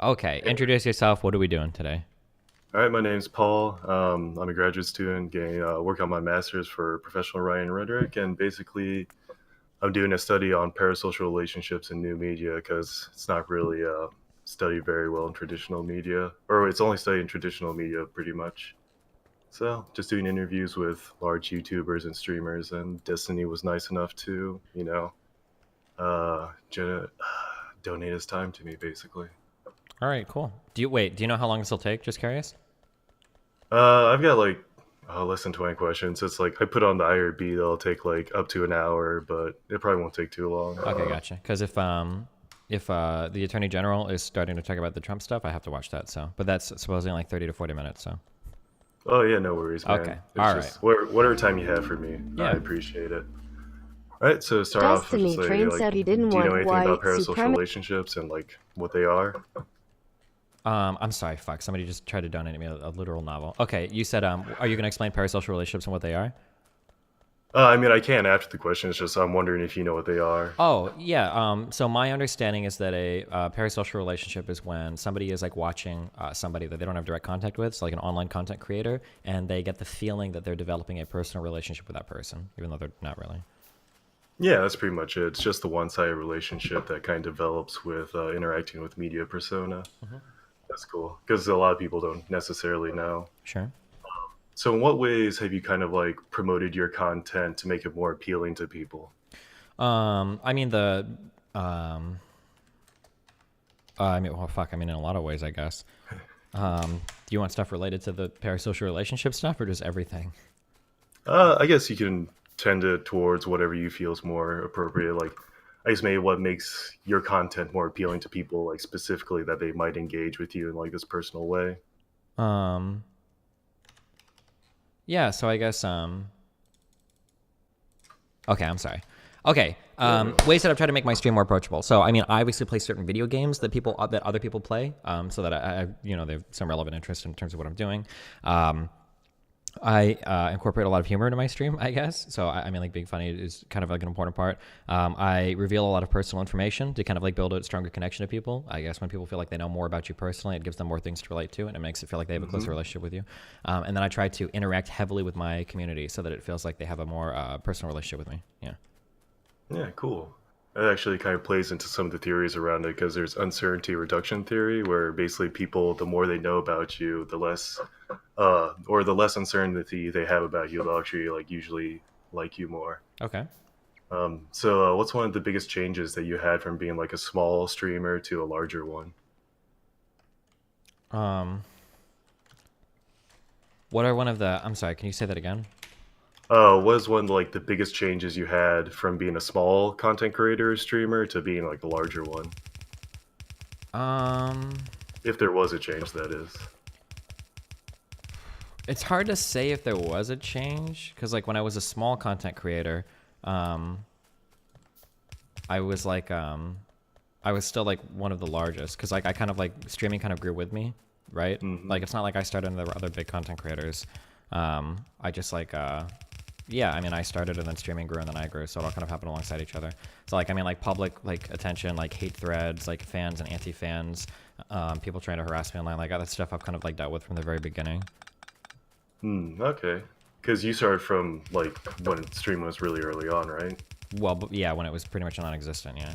Okay, introduce yourself. What are we doing today? All right, my name's Paul. I'm a graduate student getting work on my master's for professional writing and rhetoric, and basically, I'm doing a study on parasocial relationships in new media because it's not really studied very well in traditional media, or it's only studied in traditional media pretty much. So, just doing interviews with large YouTubers and streamers, and Destiny was nice enough to, donate his time to me, basically. All right, cool. Do you know how long this will take? Just curious. I've got like less than 20 questions. It's like I put on the IRB, that'll take like up to an hour, but it probably won't take too long. Okay, gotcha. Because if the attorney general is starting to talk about the Trump stuff, I have to watch that. So, but that's supposedly like 30 to 40 minutes. So, Oh yeah, no worries, okay, man. It's all right, just whatever time you have for me, I yeah. appreciate it. All right, so to start off, I'll just Destiny say Train like, said he didn't do you know want anything about white parasocial supremacy. relationships and like what they are? I'm sorry, fuck. Somebody just tried to donate me a literal novel. Okay, you said are you gonna explain parasocial relationships and what they are? I mean, I can after the question. It's just I'm wondering if you know what they are. Oh, yeah. So my understanding is that a parasocial relationship is when somebody is like watching somebody that they don't have direct contact with, so like an online content creator, and they get the feeling that they're developing a personal relationship with that person, even though they're not really. Yeah, that's pretty much it. It's just the one-sided relationship that kind of develops with interacting with media persona. Hmm. That's cool because a lot of people don't necessarily know. Sure. So, in what ways have you kind of like promoted your content to make it more appealing to people? I mean um, well, fuck. I mean, in a lot of ways, I guess. Do you want stuff related to the parasocial relationship stuff, or just everything? I guess you can tend it towards whatever you feel is more appropriate. Like, I guess maybe what makes your content more appealing to people, like specifically that they might engage with you in like this personal way. Um, yeah. So I guess Okay, I'm sorry. Okay, Yeah, no ways worries. that I've tried to make my stream more approachable. So, I mean, I obviously play certain video games that people that other people play, so that they have some relevant interest in terms of what I'm doing. Um, I incorporate a lot of humor into my stream, I guess. So, I mean, like being funny is kind of like an important part. I reveal a lot of personal information to kind of like build a stronger connection to people. I guess when people feel like they know more about you personally, it gives them more things to relate to, and it makes it feel like they have a closer Hmm. relationship with you. And then I try to interact heavily with my community so that it feels like they have a more personal relationship with me. Yeah. Yeah, cool. That actually kind of plays into some of the theories around it because there's uncertainty reduction theory, where basically people, the more they know about you, the less uncertainty they have about you, they'll actually like usually like you more. Okay. So, what's one of the biggest changes that you had from being like a small streamer to a larger one? Um, what are one of the? I'm sorry. Can you say that again? What is one of like the biggest changes you had from being a small content creator or streamer to being like a larger one? Um, If there was a change, that is. it's hard to say if there was a change because, like, when I was a small content creator, um, I was like, I was still like one of the largest because, like, I kind of like streaming kind of grew with me, right? Hmm. Like, it's not like I started and there were other big content creators. I just like, yeah, I mean, I started and then streaming grew and then I grew, so it all kind of happened alongside each other. So, like, I mean, like public like attention, like hate threads, like fans and anti-fans, people trying to harass me online, like that stuff I've kind of like dealt with from the very beginning. Okay. Because you started from like when streaming was really early on, right? Well, but yeah, when it was pretty much non-existent, yeah.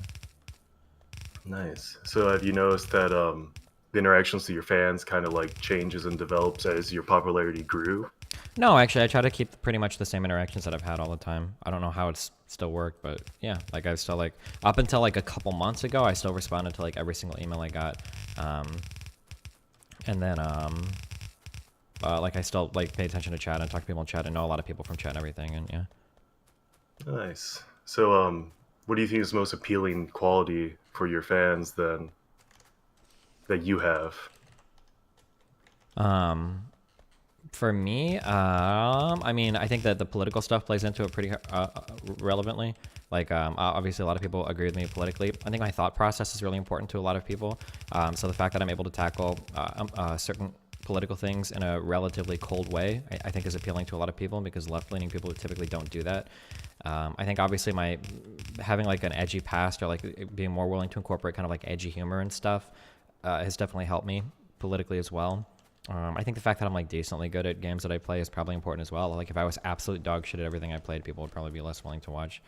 Nice. So have you noticed that the interactions with your fans kind of like changes and develops as your popularity grew? No, actually, I try to keep pretty much the same interactions that I've had all the time. I don't know how it's still worked, but yeah, like I still like up until like a couple months ago, I still responded to like every single email I got, um, and then like I still like pay attention to chat and talk to people in chat and know a lot of people from chat and everything, and yeah. Nice. So what do you think is the most appealing quality for your fans then that you have? Um, For me, I mean, I think that the political stuff plays into it pretty relevantly. Like, obviously, a lot of people agree with me politically. I think my thought process is really important to a lot of people. So the fact that I'm able to tackle certain political things in a relatively cold way, I think is appealing to a lot of people because left-leaning people typically don't do that. I think obviously my having like an edgy past or like being more willing to incorporate kind of like edgy humor and stuff has definitely helped me politically as well. I think the fact that I'm like decently good at games that I play is probably important as well. Like if I was absolute dog shit at everything I played, people would probably be less willing to watch.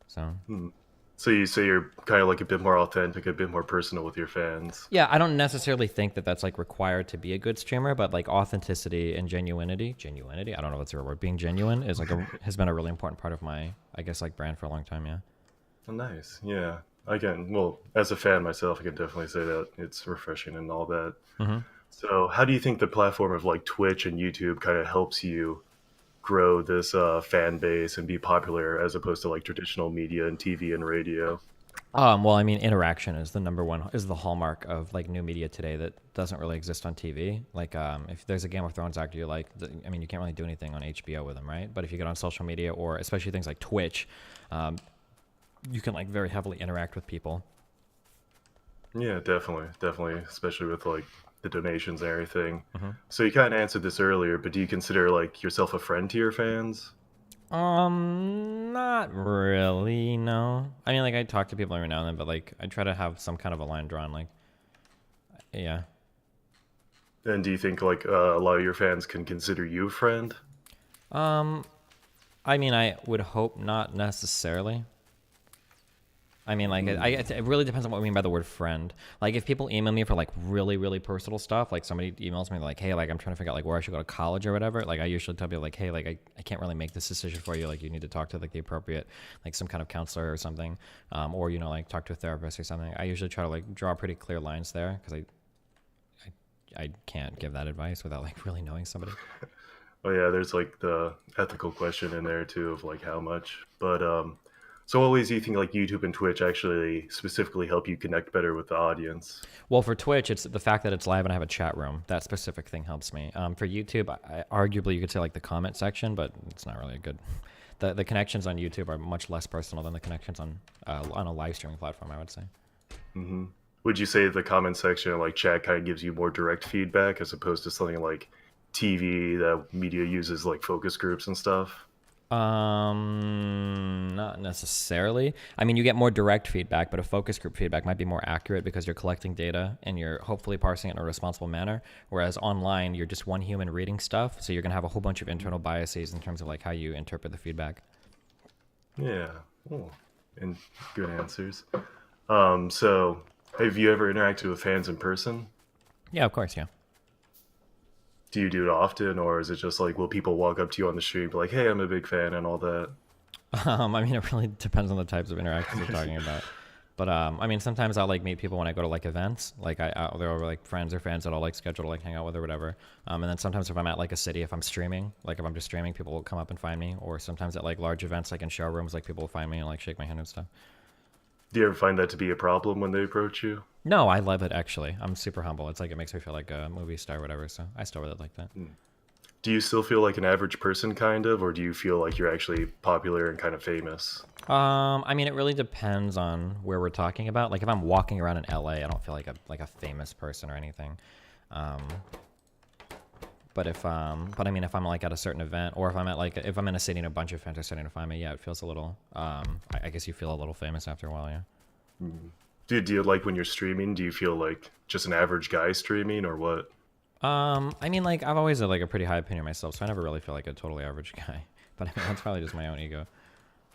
So Hmm. So you say you're kind of like a bit more authentic, a bit more personal with your fans. yeah, I don't necessarily think that that's like required to be a good streamer, but like authenticity and genuinity. I don't know if that's a word. Being genuine is like has been a really important part of my, I guess, like brand for a long time. Yeah. Oh, nice. Yeah. I can, well, as a fan myself, I can definitely say that it's refreshing and all that. Mm-hmm. So, how do you think the platform of like Twitch and YouTube kind of helps you grow this fan base and be popular as opposed to like traditional media and TV and radio? Well, I mean, interaction is the number one, is the hallmark of like new media today that doesn't really exist on TV. Like, if there's a Game of Thrones actor you like, I mean, you can't really do anything on HBO with them, right? But if you get on social media or especially things like Twitch, you can like very heavily interact with people. Yeah, definitely, definitely, especially with like the donations and everything. Mm-hmm. So you kind of answered this earlier, but do you consider like yourself a friend to your fans? Not really, no. I mean, like, I talk to people every now and then, but, like, I try to have some kind of a line drawn, like, yeah. And do you think like a lot of your fans can consider you a friend? Um, I mean, I would hope not necessarily. I mean, like, it really depends on what we mean by the word friend. Like, if people email me for, like, really, really personal stuff, like, somebody emails me, like, hey, like, I'm trying to figure out, like, where I should go to college or whatever, like, I usually tell people, like, hey, like, I can't really make this decision for you. Like, you need to talk to, like, the appropriate, like, some kind of counselor or something, or, you know, like, talk to a therapist or something. I usually try to, like, draw pretty clear lines there because I can't give that advice without, like, really knowing somebody. Oh yeah, there's like the ethical question in there too of like how much. But so what ways do you think like YouTube and Twitch actually specifically help you connect better with the audience? Well, for Twitch, it's the fact that it's live and I have a chat room. That specific thing helps me. For YouTube, arguably you could say like the comment section, but it's not really a good. The connections on YouTube are much less personal than the connections on a live streaming platform, I would say. Hmm. Would you say the comment section and like chat kind of gives you more direct feedback as opposed to something like TV that media uses like focus groups and stuff? Not necessarily. I mean, you get more direct feedback, but a focus group feedback might be more accurate because you're collecting data and you're hopefully parsing it in a responsible manner. Whereas online, you're just one human reading stuff, so you're gonna have a whole bunch of internal biases in terms of like how you interpret the feedback. Yeah. Oh, and good answers. So have you ever interacted with fans in person? Yeah, of course, yeah. Do you do it often, or is it just like will people walk up to you on the street, be like, "Hey, I'm a big fan," and all that? I mean, it really depends on the types of interactions we're talking about. But I mean, sometimes I'll like meet people when I go to like events. Like there are like friends or fans that I'll like schedule to like hang out with or whatever. And then sometimes if I'm at like a city, if I'm streaming, like if I'm just streaming, people will come up and find me. Or sometimes at like large events, like in showrooms, like people will find me and like shake my hand and stuff. Do you ever find that to be a problem when they approach you? No, I love it actually. I'm super humble. It's like it makes me feel like a movie star or whatever. So I still really like that. Do you still feel like an average person, kind of, or do you feel like you're actually popular and kind of famous? I mean, it really depends on where we're talking about. Like, if I'm walking around in LA, I don't feel like a famous person or anything. Um, but I mean, if I'm like at a certain event, or if I'm at like if I'm in a city and a bunch of fans are starting to find me, yeah, it feels a little. I guess you feel a little famous after a while, yeah. Do you like when you're streaming? Do you feel like just an average guy streaming, or what? I mean, like I've always had like a pretty high opinion of myself, so I never really feel like a totally average guy. But I mean, that's probably just my own ego.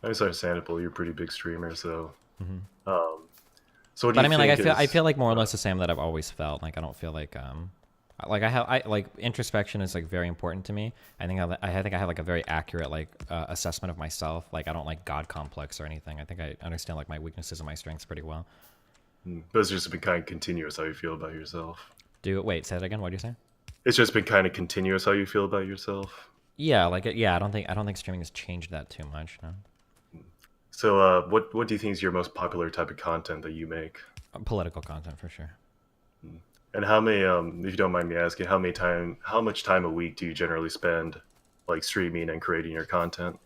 It's understandable. You're a pretty big streamer, so. Mm-hmm. Um, so what do But you I mean, like think I is? feel like more or less the same that I've always felt. Like I don't feel like I like introspection is like very important to me. I think I have like a very accurate like assessment of myself. Like I don't like God complex or anything. I think I understand like my weaknesses and my strengths pretty well. But it's just been kind of continuous how you feel about yourself. Wait, say that again. What do you say? It's just been kind of continuous how you feel about yourself. Yeah, like yeah. I don't think streaming has changed that too much. No, So, what do you think is your most popular type of content that you make? political content for sure. And how many, if you don't mind me asking, how much time a week do you generally spend, like streaming and creating your content?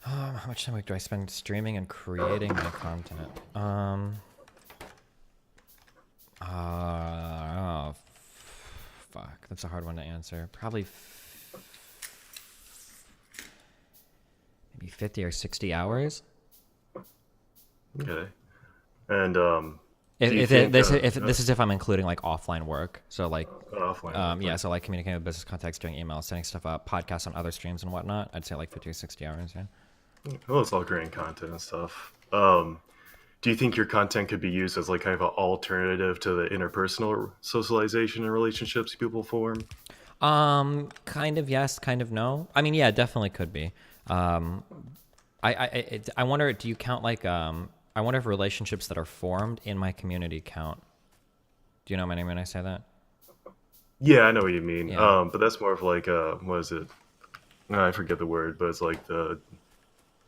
How much time a week do I spend streaming and creating my content? Oh, fuck. That's a hard one to answer. Probably maybe 50 or 60 hours. Okay. And Do you If this is if I'm including like offline work, so like offline? yeah, so like communicating with business contacts, doing emails, setting stuff up, podcasts on other streams and whatnot, I'd say like 50 or 60 hours. Yeah. Well, it's all creating content and stuff. Do you think your content could be used as like kind of an alternative to the interpersonal socialization and relationships people form? Kind of yes, kind of no. I mean, yeah, it definitely could be. Um, I wonder, do you count like I wonder if relationships that are formed in my community count. Do you know what I mean when I say that? Yeah, I know what you mean. Yeah. But that's more of like what is it? I forget the word, but it's like the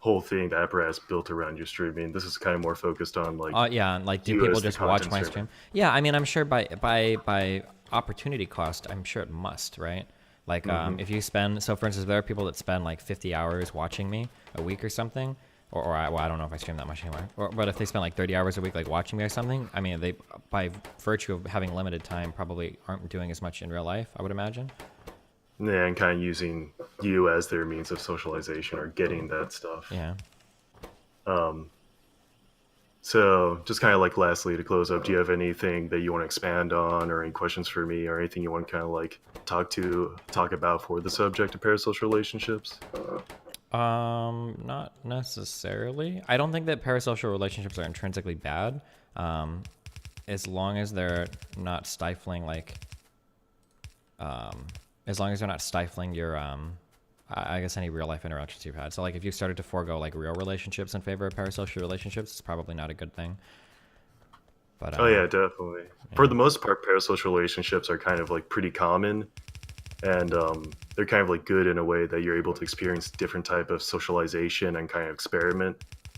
whole thing, the apparatus built around your streaming. This is kind of more focused on like Yeah, like do you people as the just watch content my streamer. stream? Yeah, I mean, I'm sure by opportunity cost, I'm sure it must, right? Like if you spend, so for instance, there are people that spend like 50 hours watching me a week or something, well, I don't know if I stream that much anymore, but if they spend like 30 hours a week like watching me or something, I mean, they by virtue of having limited time probably aren't doing as much in real life, I would imagine. Yeah, and kind of using you as their means of socialization or getting that stuff. Yeah. So, just kind of like lastly to close up, do you have anything that you want to expand on, or any questions for me, or anything you want to kind of like talk about for the subject of parasocial relationships? Not necessarily. I don't think that parasocial relationships are intrinsically bad, as long as they're not stifling as long as they're not stifling your I guess any real life interactions you've had. So like if you started to forego like real relationships in favor of parasocial relationships, it's probably not a good thing. But Oh yeah, definitely. For yeah. the most part, parasocial relationships are kind of like pretty common, and they're kind of like good in a way that you're able to experience different type of socialization and kind of experiment.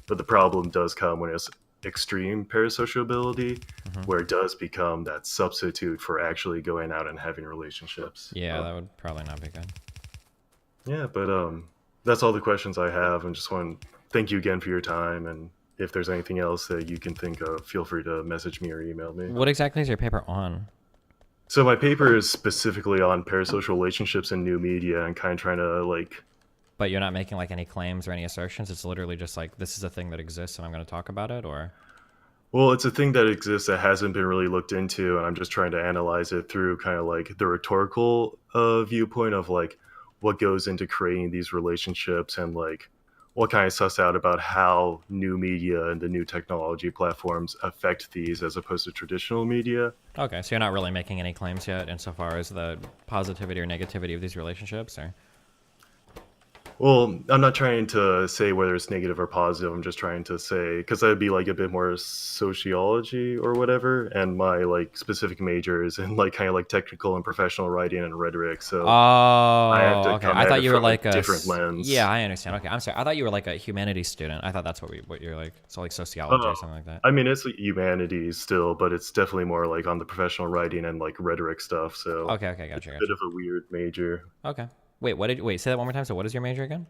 But the problem does come when it's extreme parasociability, Hmm. where it does become that substitute for actually going out and having relationships. Yeah, that would probably not be good. Yeah, but that's all the questions I have, and just want to thank you again for your time. And if there's anything else that you can think of, feel free to message me or email me. What exactly is your paper on? So my paper is specifically on parasocial relationships and new media, and kind of trying to like, But you're not making like any claims or any assertions. It's literally just like this is a thing that exists and I'm going to talk about it, or well, it's a thing that exists that hasn't been really looked into, and I'm just trying to analyze it through kind of like the rhetorical viewpoint of like what goes into creating these relationships, and like what kind of suss out about how new media and the new technology platforms affect these as opposed to traditional media. okay, so you're not really making any claims yet insofar as the positivity or negativity of these relationships, or Well, I'm not trying to say whether it's negative or positive. I'm just trying to say, because that'd be like a bit more sociology or whatever, and my like specific major is in like kind of like technical and professional writing and rhetoric. So I have oh, to okay. come I at thought it you were from a like different lens. yeah, I understand. Okay, I'm sorry. I thought you were like a humanities student. I thought that's what you're like. So like sociology Uh, or something like that. I mean, it's like humanities still, but it's definitely more like on the professional writing and like rhetoric stuff. So Okay, okay, it's gotcha, a bit gotcha. of a weird major. Okay. Wait, say that one more time. So what is your major again?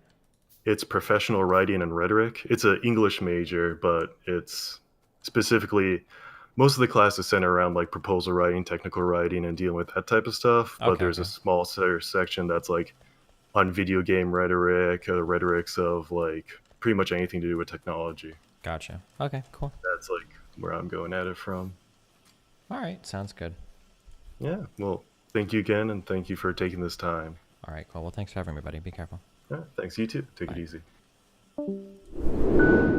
It's professional writing and rhetoric. It's an English major, but it's specifically most of the class is centered around like proposal writing, technical writing, and dealing with that type of stuff. But Okay, there's a okay. small section that's like on video game rhetoric, rhetorics of like pretty much anything to do with technology. Gotcha. Okay, cool. That's like where I'm going at it from. All right, sounds good. Yeah. Well, thank you again, and thank you for taking this time. All right, cool. Well, thanks for having me, buddy. Be careful. Yeah, thanks. You too. Take it Bye. easy.